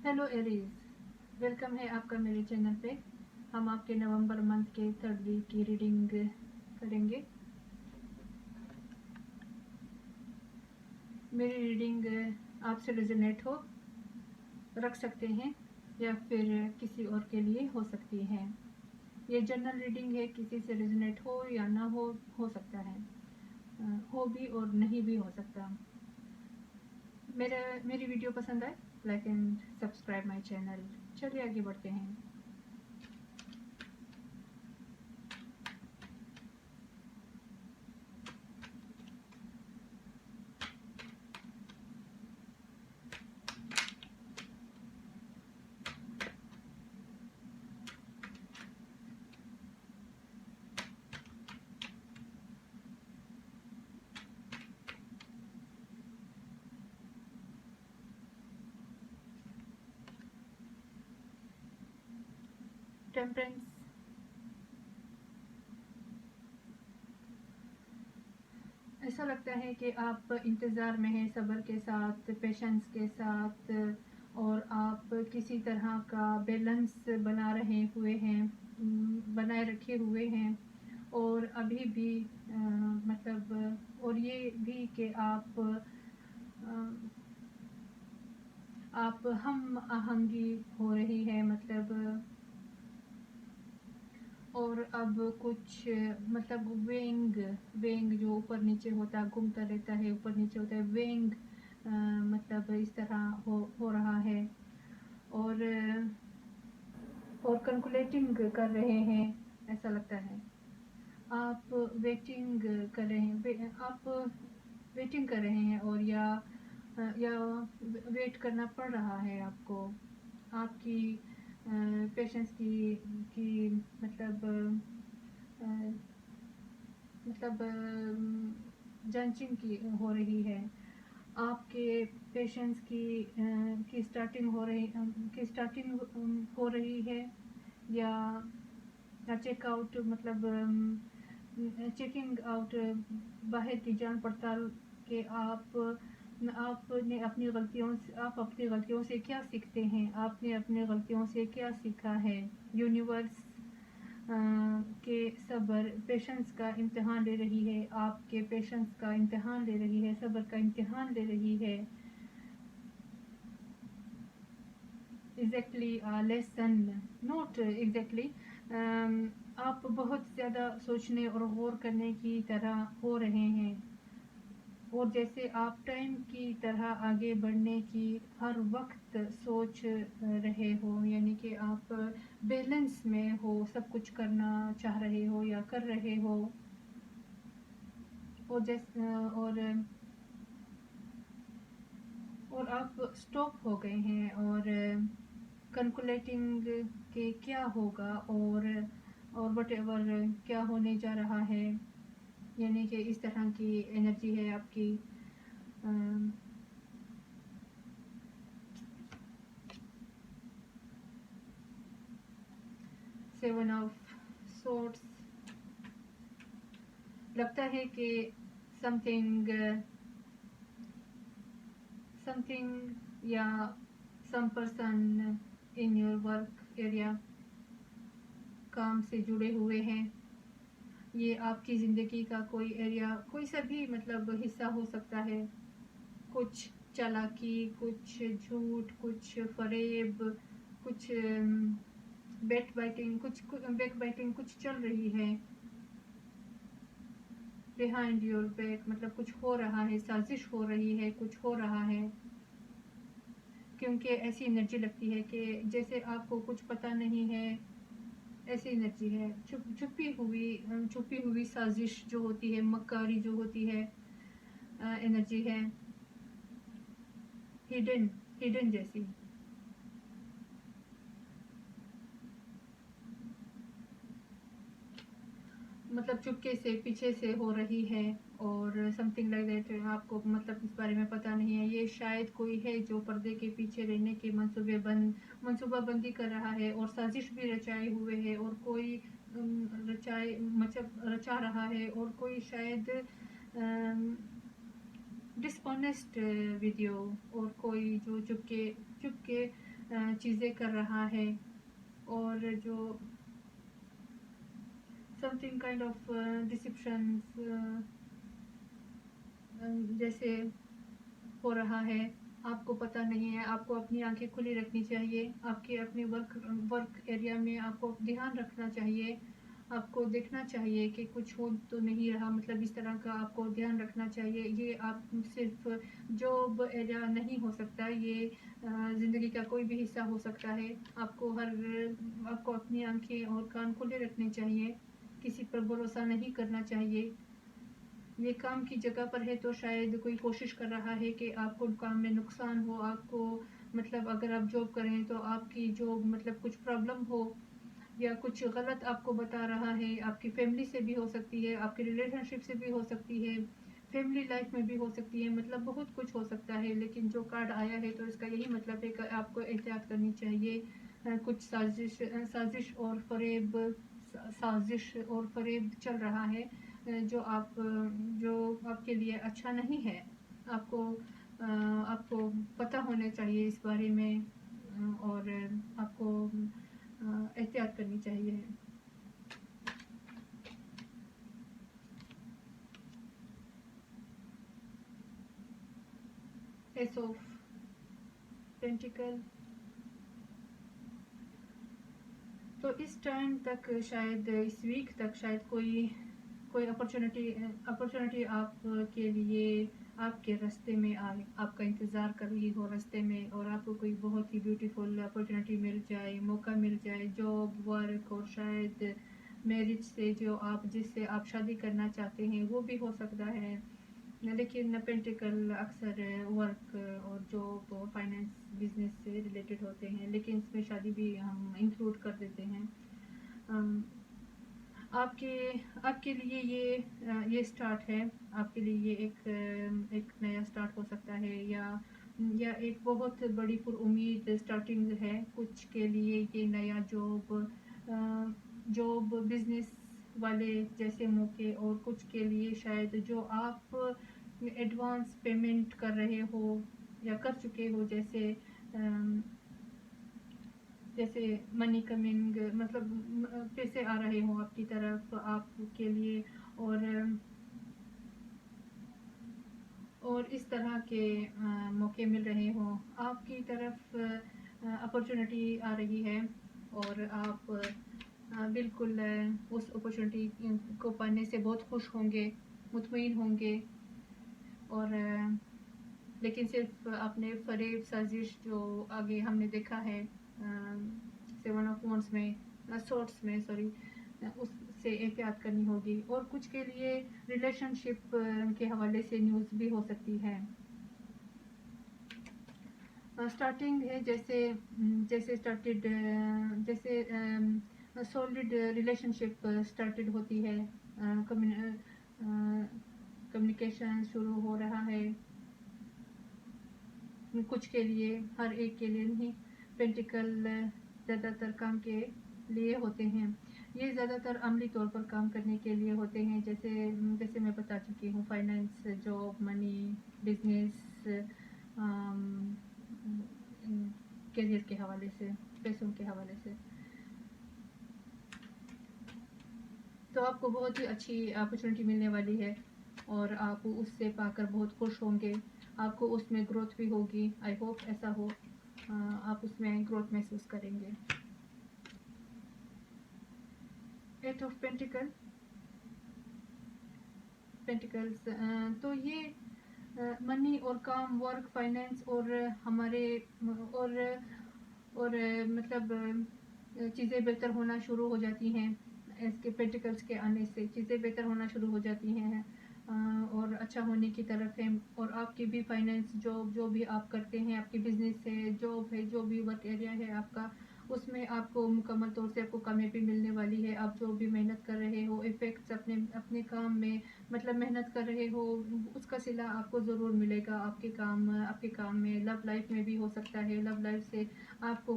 Hello Aries, welcome है आपका मेरे चैनल पे। हम आपके नवंबर मंथ के 3rd वीक की रीडिंग करेंगे। मेरी रीडिंग आपसे रेजोनेट हो रख सकते हैं या फिर किसी और के लिए हो सकती है। ये जनरल रीडिंग है, किसी से रेजोनेट हो या ना हो सकता है, हो भी और नहीं भी हो सकता। मेरी वीडियो पसंद आए like and subscribe my channel. चलिए आगे बढ़ते हैं। टेम्परेंस, ऐसा लगता है कि आप इंतज़ार में हैं, सब्र के साथ, पेशेंस के साथ, और आप किसी तरह का बैलेंस बनाए रखे हुए हैं। और अभी भी मतलब और ये भी कि आप हम आहंगी हो रही है, मतलब और अब कुछ मतलब वेंग जो ऊपर नीचे होता है, घूमता रहता है, ऊपर नीचे होता है वेंग, मतलब इस तरह हो रहा है। और कैलकुलेटिंग कर रहे हैं, ऐसा लगता है। आप वेटिंग कर रहे हैं, आप वेटिंग कर रहे हैं, और या वेट करना पड़ रहा है आपको। आपकी पेशेंस की मतलब जंचिंग की हो रही है। आपके पेशेंस की स्टार्टिंग हो रही है, या चेकआउट मतलब चेकिंग आउट, बाहर की जान पड़ताल के आप अपनी गलतियों से क्या सीखते हैं, आपने अपनी गलतियों से क्या सीखा है। यूनिवर्स के सब्र पेशेंस का इम्तिहान ले रही है, आपके पेशेंस का इम्तिहान ले रही है, सब्र का इम्तिहान ले रही है। Exactly lesson, not exactly. आप बहुत ज़्यादा सोचने और गौर करने की तरह हो रहे हैं, और जैसे आप टाइम की तरह आगे बढ़ने की हर वक्त सोच रहे हो, यानी कि आप बैलेंस में हो, सब कुछ करना चाह रहे हो या कर रहे हो। और आप स्टॉप हो गए हैं, और कैलकुलेटिंग के क्या होगा, और वट एवर क्या होने जा रहा है, यानी कि इस तरह की एनर्जी है आपकी। 7 ऑफ सोर्ड्स, लगता है कि समथिंग या some person in your work area काम से जुड़े हुए हैं। ये आपकी ज़िंदगी का कोई एरिया, कोई सा भी मतलब हिस्सा हो सकता है। कुछ चालाकी, कुछ झूठ, कुछ फरेब, कुछ बैक बाइटिंग कुछ चल रही है। बिहाइंड योर बैक मतलब कुछ हो रहा है, साजिश हो रही है, कुछ हो रहा है। क्योंकि ऐसी एनर्जी लगती है कि जैसे आपको कुछ पता नहीं है, ऐसी एनर्जी है। छुपी हुई साजिश जो होती है, मक्कारी जो होती है, एनर्जी है हिडन जैसी। मतलब चुपके से पीछे से हो रही है, और समथिंग लाइक दैट। आपको मतलब इस बारे में पता नहीं है। ये शायद कोई है जो पर्दे के पीछे रहने के मंसूबाबंदी कर रहा है, और साजिश भी रचाए हुए है, और कोई रचा रहा है, और कोई शायद डिसऑनेस्ट वीडियो, और कोई जो चुपके چیزیں کر رہا ہے اور جو something kind of deceptions جیسے ہو رہا ہے. آپ کو پتہ نہیں ہے. آپ کو اپنی آنکھیں کھلی رکھنی چاہیے. آپ کے اپنے ورک ایریا میں آپ کو دھیان رکھنا چاہیے. آپ کو دیکھنا چاہیے کہ کچھ ہو تو نہیں رہا, مطلب اس طرح کا آپ کو دھیان رکھنا چاہیے. یہ آپ صرف جاب ایریا نہیں ہو سکتا, یہ زندگی کا کوئی بھی حصہ ہو سکتا ہے. آپ کو اپنی آنکھیں اور کان کھلے رکھنے چاہیے. کسی پر بھروسہ نہیں کرنا چاہیے. یہ کام کی جگہ پر ہے تو شاید کوئی کوشش کر رہا ہے کہ آپ کو کام میں نقصان ہو. آپ کو مطلب اگر آپ جاب کریں تو آپ کی جو مطلب کچھ پرابلم ہو یا کچھ غلط آپ کو بتا رہا ہے. آپ کی فیملی سے بھی ہو سکتی ہے, آپ کی ریلیشن شپ سے بھی ہو سکتی ہے, فیملی لائف میں بھی ہو سکتی ہے, مطلب بہت کچھ ہو سکتا ہے. لیکن جو کارڈ آیا ہے تو اس کا یہی مطلب ہے کہ آپ کو احتیاط کرنی چاہیے. کچھ سازش اور فریب چل رہا ہے جو آپ کے لیے اچھا نہیں ہے. آپ کو پتہ ہونا چاہیے اس بارے میں اور آپ کو احتیاط کرنی چاہیے. Ace of pentacle. تو اس ٹائم تک شاید اس ویک تک شاید کوئی اپرچونٹی آپ کے لیے آپ کے راستے میں آئے, آپ کا انتظار کر رہی ہو راستے میں, اور آپ کو کوئی بہت ہی بیوٹیفل اپرچونٹی مل جائے, موقع مل جائے, جاب ورک اور شاید میرج سے جس سے آپ شادی کرنا چاہتے ہیں وہ بھی ہو سکتا ہے. لیکن پینٹیکل اکثر ورک اور جاب اور فائنینس بزنس سے ریلیٹڈ ہوتے ہیں, لیکن اس میں شادی بھی ہم انکلوڈ کر دیتے ہیں. آپ کے لیے یہ اسٹارٹ ہے. آپ کے لیے یہ ایک نیا اسٹارٹ ہو سکتا ہے یا ایک بہت بڑی پر امید اسٹارٹنگ ہے. کچھ کے لیے یہ نیا جاب بزنس والے جیسے موقع, اور کچھ کے لیے شاید جو آپ ایڈوانس پیمنٹ کر رہے ہو یا کر چکے ہو, جیسے منی کمنگ, مطلب پیسے آ رہے ہوں آپ کی طرف آپ کے لیے, اور اس طرح کے موقع مل رہے ہوں آپ کی طرف. اپرچونٹی آ رہی ہے اور آپ بالکل اس اپرچونٹی کو پانے سے بہت خوش ہوں گے, مطمئن ہوں گے. اور لیکن صرف اپنے فریب سازش جو آگے ہم نے دیکھا ہے 7 آف وانڈس میں سوری, اس سے احتیاط کرنی ہوگی. اور کچھ کے لیے ریلیشن شپ کے حوالے سے نیوز بھی ہو سکتی ہے. اسٹارٹنگ ہے جیسے سولڈ ریلیشن شپ اسٹارٹڈ ہوتی ہے, کمیونیکیشن شروع ہو رہا ہے. کچھ کے لیے, ہر ایک کے لیے نہیں. پینٹیکل زیادہ تر کام کے لیے ہوتے ہیں. یہ زیادہ تر عملی طور پر کام کرنے کے لیے ہوتے ہیں, جیسے میں بتا چکی ہوں, فائنینس, جاب, منی, بزنس, کیریئر کے حوالے سے, پیسوں کے حوالے سے. تو آپ کو بہت ہی اچھی اپرچونٹی ملنے والی ہے اور آپ اس سے پا کر بہت خوش ہوں گے. آپ کو اس میں گروتھ بھی ہوگی. آئی ہوپ ایسا ہو, آپ اس میں گروتھ محسوس کریں گے. 8 آف پینٹیکلز. تو یہ منی اور کام, ورک, فائنینس اور ہمارے اور مطلب چیزیں بہتر ہونا شروع ہو جاتی ہیں. اس کے پینٹیکلز کے آنے سے چیزیں بہتر ہونا شروع ہو جاتی ہیں اور اچھا ہونے کی طرف ہے. اور آپ کی بھی فائنینس, جو بھی آپ کرتے ہیں, آپ کی بزنس ہے, جاب ہے, جو بھی ورک ایریا ہے آپ کا, اس میں آپ کو مکمل طور سے آپ کو کامیابی ملنے والی ہے. آپ جو بھی محنت کر رہے ہو, افیکٹس اپنے کام میں مطلب محنت کر رہے ہو, اس کا صلہ آپ کو ضرور ملے گا. آپ کے کام میں, لو لائف میں بھی ہو سکتا ہے. لو لائف سے آپ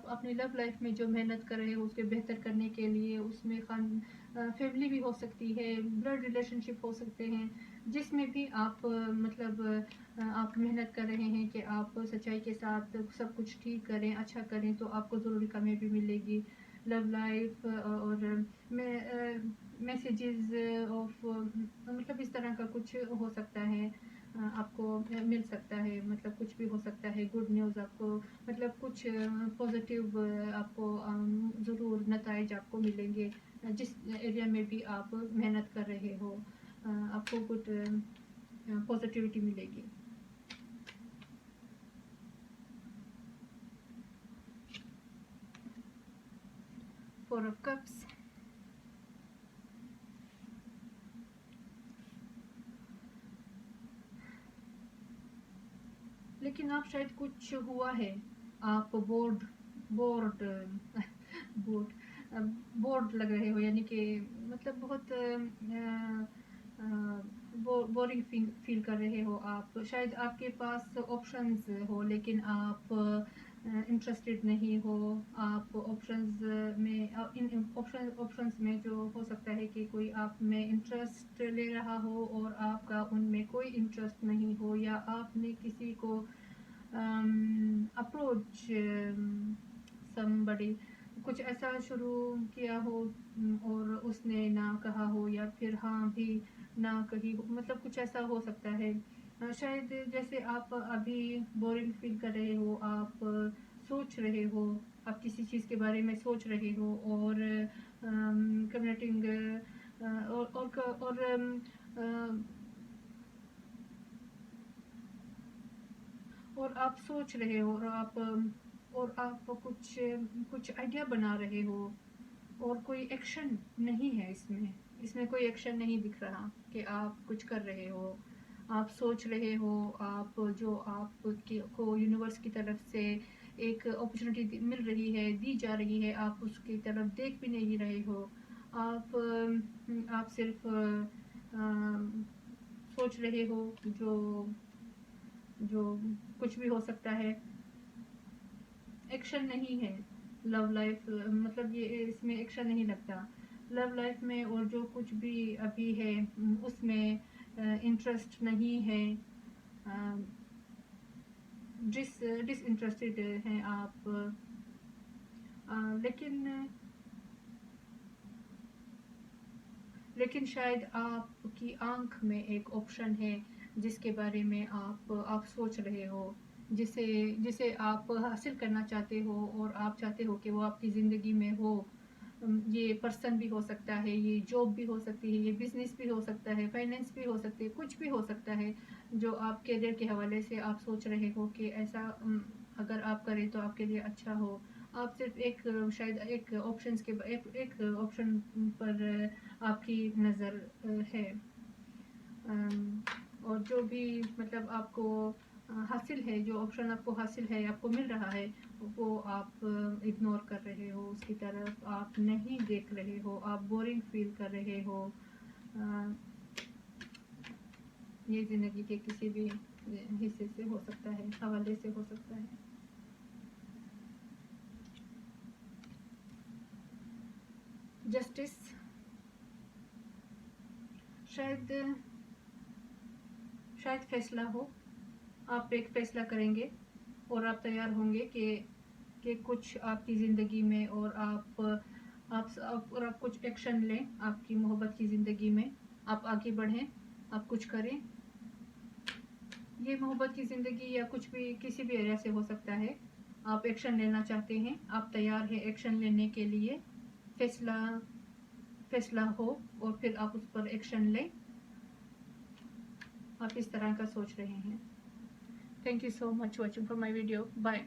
اپنی لو لائف میں جو محنت کر رہے ہو اس کے بہتر کرنے کے لیے, اس میں فیملی بھی ہو سکتی ہے, بلڈ ریلیشن شپ ہو سکتے ہیں. जिसमें भी आप मतलब आप मेहनत कर रहे हैं कि आप सच्चाई के साथ सब कुछ ठीक करें, अच्छा करें, तो आपको ज़रूर कामयाबी मिलेगी। लव लाइफ और मैसेजेस ऑफ मतलब इस तरह का कुछ हो सकता है, आपको मिल सकता है, मतलब कुछ भी हो सकता है, गुड न्यूज़ आपको, मतलब कुछ पॉजिटिव आपको ज़रूर नताइज आपको मिलेंगे, जिस एरिया में भी आप मेहनत कर रहे हो, आपको गुड पॉजिटिविटी मिलेगी। फोर ऑफ कप्स, लेकिन आप शायद कुछ हुआ है, आप बोर्ड बोर्ड बोर्ड बोर्ड लग रहे हो, यानी कि मतलब बहुत बोरिंग फील कर रहे हो आप, शायद आपके पास ऑप्शंस हो लेकिन आप इंटरेस्टेड नहीं हो। आप ऑप्शंस में इन ऑप्शंस में जो हो सकता है कि कोई आप में इंटरेस्ट ले रहा हो और आपका उनमें कोई इंटरेस्ट नहीं हो, या आपने किसी को अप्रोच समबडी, कुछ ऐसा शुरू किया हो और उसने ना कहा हो, या फिर हाँ भी ना कही हो, मतलब कुछ ऐसा हो सकता है। शायद जैसे आप अभी बोरिंग फील कर रहे हो, आप सोच रहे हो, आप किसी चीज़ के बारे में सोच रहे हो, और कम्युनिटिंग और और आप सोच रहे हो, और आप कुछ कुछ आइडिया बना रहे हो, और कोई एक्शन नहीं है इसमें, इसमें कोई एक्शन नहीं दिख रहा कि आप कुछ कर रहे हो। आप सोच रहे हो, आप जो आपकी को यूनिवर्स की तरफ से एक अपॉर्चुनिटी मिल रही है, दी जा रही है, आप उसकी तरफ देख भी नहीं रहे हो। आप सिर्फ सोच रहे हो, जो जो कुछ भी हो सकता है, एक्शन नहीं है। लव लाइफ मतलब ये इसमें एक्शन नहीं लगता लव लाइफ में, और जो कुछ भी अभी है उसमें इंटरेस्ट नहीं है, डिसइंटरेस्टेड हैं आप, लेकिन लेकिन शायद आपकी आंख में एक ऑप्शन है जिसके बारे में आप सोच रहे हो, जिसे जिसे आप हासिल करना चाहते हो, और आप चाहते हो कि वो आपकी ज़िंदगी में हो। ये पर्सन भी हो सकता है, ये जॉब भी हो सकती है, ये बिजनेस भी हो सकता है, फाइनेंस भी हो सकती है, कुछ भी हो सकता है जो आप करियर के हवाले से आप सोच रहे हो कि ऐसा अगर आप करें तो आपके लिए अच्छा हो। आप सिर्फ एक शायद एक ऑप्शंस के एक ऑप्शन पर आपकी नज़र है, और जो भी मतलब आपको हासिल है, जो ऑप्शन आपको हासिल है, आपको मिल रहा है, वो आप इग्नोर कर रहे हो, उसकी तरफ आप नहीं देख रहे हो, आप बोरिंग फील कर रहे हो। ये ज़िंदगी के किसी भी हिस्से से हो सकता है, हवाले से हो सकता है। जस्टिस, शायद शायद फैसला हो, आप एक फैसला करेंगे और आप तैयार होंगे कि कुछ आपकी ज़िंदगी में, और आप कुछ एक्शन लें आपकी मोहब्बत की ज़िंदगी में, आप आगे बढ़ें, आप कुछ करें। ये मोहब्बत की ज़िंदगी या कुछ भी किसी भी एरिया से हो सकता है, आप एक्शन लेना चाहते हैं, आप तैयार हैं एक्शन लेने के लिए, फैसला फैसला हो और फिर आप उस पर एक्शन लें, आप इस तरह का सोच रहे हैं। Thank you so much watching for my video, bye.